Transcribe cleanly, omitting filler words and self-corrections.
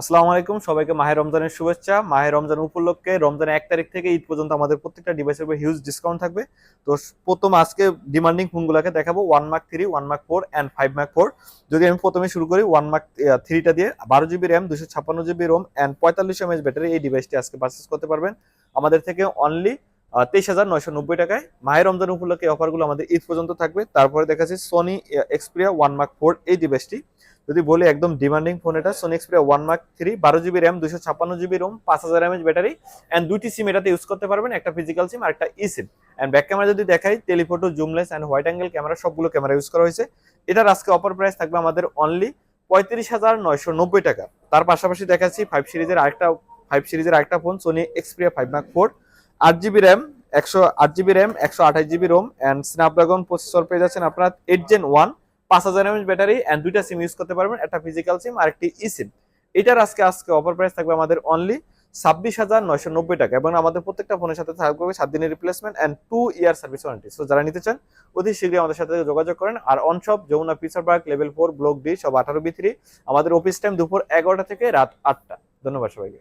আসসালামু আলাইকুম, সবাইকে মাহে রমজানের শুভেচ্ছা। মাহে রমজান উপলক্ষে রমজানের 1 তারিখ থেকে ঈদ পর্যন্ত আমাদের প্রত্যেকটা ডিভাইসের উপর হিউজ ডিসকাউন্ট থাকবে। তো প্রথম আজকে ডিমান্ডিং ফোনগুলোকে দেখাবো, 1 মার্ক 3, 1 মার্ক 4 অ্যান্ড 5 মার্ক 4। যদি আমি প্রথমে শুরু করি 1 মার্ক 3টা দিয়ে, 12 GB RAM, 256 GB ROM and 45 mAh battery, এই ডিভাইসটি আজকে পারচেস করতে পারবেন আমাদের থেকে অনলি 23,990 টাকায়। মাহে রমজান উপলক্ষে অফারগুলো আমাদের ঈদ পর্যন্ত থাকবে। তারপরে দেখাচ্ছি সোনি এক্সপিরিয়া 1 মার্ক 4, এই ডিভাইসটি যদি বলি একদম ডিমান্ডিং ফোন, এটা Sony Xperia 1 mark 3, 12 GB RAM, 256 GB ROM, 5000 mAh battery and দুইটি সিম এটাতে ইউজ করতে পারবেন, একটা ফিজিক্যাল সিম আর একটা e SIM. And back camera যদি দেখাই, telephoto, zoom lens and wide angle camera, সবগুলো ক্যামেরা ইউজ করা হয়েছে। এটার আজকে অফার প্রাইস থাকবে আমাদের অনলি 35,990 টাকা। তার পাশাপাশি দেখাচ্ছি ফাইভ সিরিজের আরেকটা phone, Sony Xperia 5 mark 4, 8 GB RAM, 128 GB ROM and Snapdragon processor পেয়ে যাচ্ছেন আপনার 8 Gen 1, 5000 mAh ব্যাটারি অ্যান্ড দুইটা সিম ইউজ করতে পারবেন, একটা ফিজিক্যাল সিম আর একটি ই সিম। এটার আজকে অফার প্রাইস থাকবে আমাদের অনলি 26,990 টাকা এবং আমাদের প্রত্যেকটা ফোনের সাথে থাকবে 7 দিনের replacement and 2 year service warranty. So যারা নিতে চান অতি শীঘ্রই আমাদের সাথে যোগাযোগ করেন। আর অনশপ Jamuna future park level 4 block D সব 18B3। আমাদের অফিস টাইম দুপুর 11টা থেকে রাত 8টা। ধন্যবাদ সবাইকে।